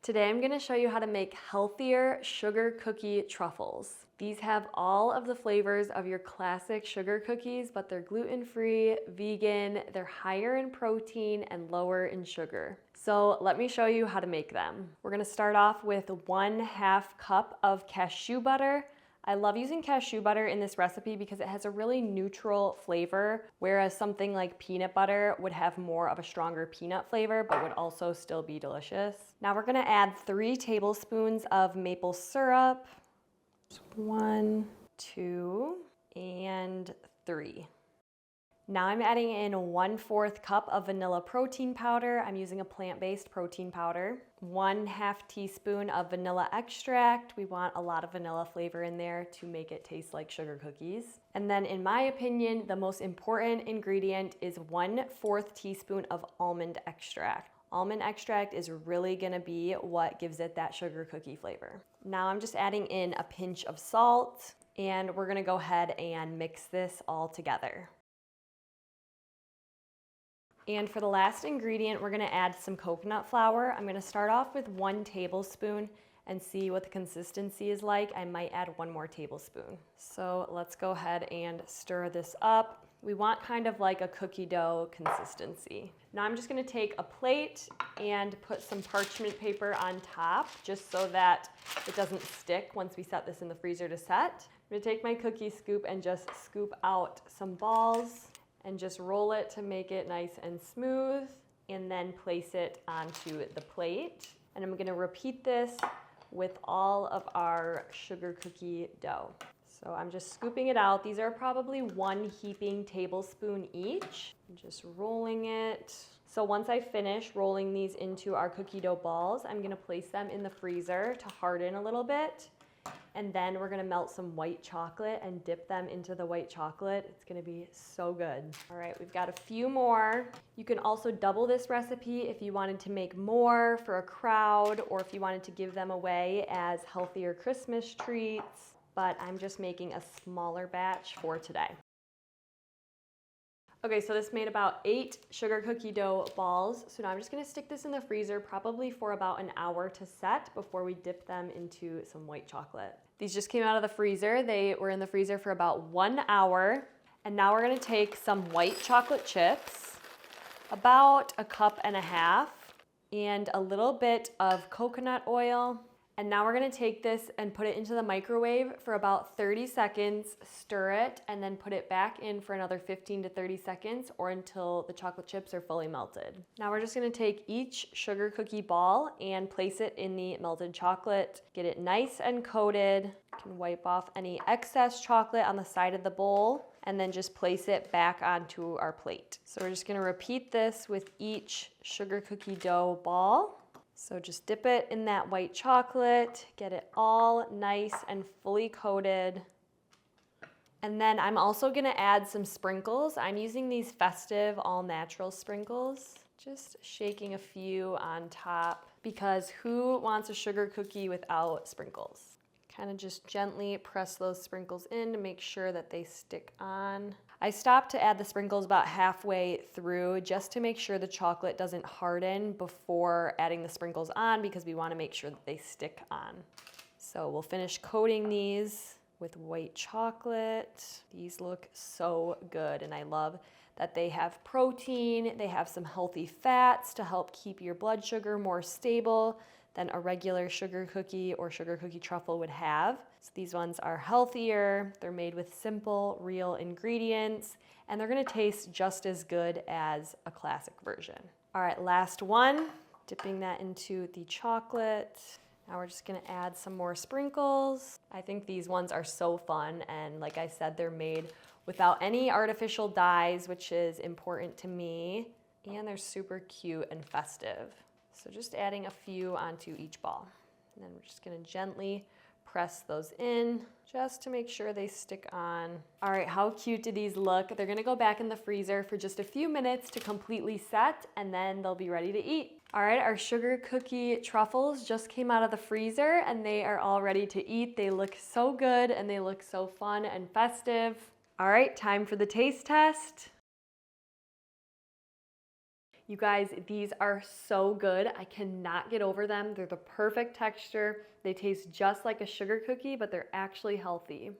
Today I'm going to show you how to make healthier sugar cookie truffles. These have all of the flavors of your classic sugar cookies, but they're gluten-free, vegan, they're higher in protein and lower in sugar. So let me show you how to make them. We're going to start off with 1/2 cup of cashew butter. I love using cashew butter in this recipe because it has a really neutral flavor, whereas something like peanut butter would have more of a stronger peanut flavor, but would also still be delicious. Now we're gonna add 3 tablespoons of maple syrup. 1, 2, and 3. Now I'm adding in 1/4 cup of vanilla protein powder. I'm using a plant-based protein powder. 1/2 teaspoon of vanilla extract. We want a lot of vanilla flavor in there to make it taste like sugar cookies. And then in my opinion, the most important ingredient is 1/4 teaspoon of almond extract. Almond extract is really gonna be what gives it that sugar cookie flavor. Now I'm just adding in a pinch of salt, and we're gonna go ahead and mix this all together. And for the last ingredient, we're gonna add some coconut flour. I'm gonna start off with 1 tablespoon and see what the consistency is like. I might add 1 more tablespoon. So let's go ahead and stir this up. We want kind of like a cookie dough consistency. Now I'm just gonna take a plate and put some parchment paper on top just so that it doesn't stick once we set this in the freezer to set. I'm gonna take my cookie scoop and just scoop out some balls and just roll it to make it nice and smooth, and then place it onto the plate. And I'm gonna repeat this with all of our sugar cookie dough. So I'm just scooping it out. These are probably 1 heaping tablespoon each. I'm just rolling it. So once I finish rolling these into our cookie dough balls, I'm gonna place them in the freezer to harden a little bit. And then we're gonna melt some white chocolate and dip them into the white chocolate. It's gonna be so good. All right, we've got a few more. You can also double this recipe if you wanted to make more for a crowd, or if you wanted to give them away as healthier Christmas treats. But I'm just making a smaller batch for today. Okay, so this made about 8 sugar cookie dough balls. So now I'm just gonna stick this in the freezer probably for about an hour to set before we dip them into some white chocolate. These just came out of the freezer. They were in the freezer for about 1 hour. And now we're gonna take some white chocolate chips, about 1.5 cups, and a little bit of coconut oil. And now we're gonna take this and put it into the microwave for about 30 seconds, stir it, and then put it back in for another 15 to 30 seconds or until the chocolate chips are fully melted. Now we're just gonna take each sugar cookie ball and place it in the melted chocolate, get it nice and coated. You can wipe off any excess chocolate on the side of the bowl, and then just place it back onto our plate. So we're just gonna repeat this with each sugar cookie dough ball. So just dip it in that white chocolate, get it all nice and fully coated. And then I'm also gonna add some sprinkles. I'm using these Festive all natural sprinkles. Just shaking a few on top, because who wants a sugar cookie without sprinkles? Kind of just gently press those sprinkles in to make sure that they stick on. I stopped to add the sprinkles about halfway through just to make sure the chocolate doesn't harden before adding the sprinkles on, because we want to make sure that they stick on. So we'll finish coating these with white chocolate. These look so good, and I love that they have protein, they have some healthy fats to help keep your blood sugar more stable than a regular sugar cookie or sugar cookie truffle would have. So these ones are healthier, they're made with simple, real ingredients, and they're gonna taste just as good as a classic version. All right, last one, dipping that into the chocolate. Now we're just gonna add some more sprinkles. I think these ones are so fun, and like I said, they're made without any artificial dyes, which is important to me, and they're super cute and festive. So just adding a few onto each ball. And then we're just gonna gently press those in just to make sure they stick on. All right, how cute do these look? They're gonna go back in the freezer for just a few minutes to completely set, and then they'll be ready to eat. All right, our sugar cookie truffles just came out of the freezer and they are all ready to eat. They look so good and they look so fun and festive. All right, time for the taste test. You guys, these are so good. I cannot get over them. They're the perfect texture. They taste just like a sugar cookie, but they're actually healthy.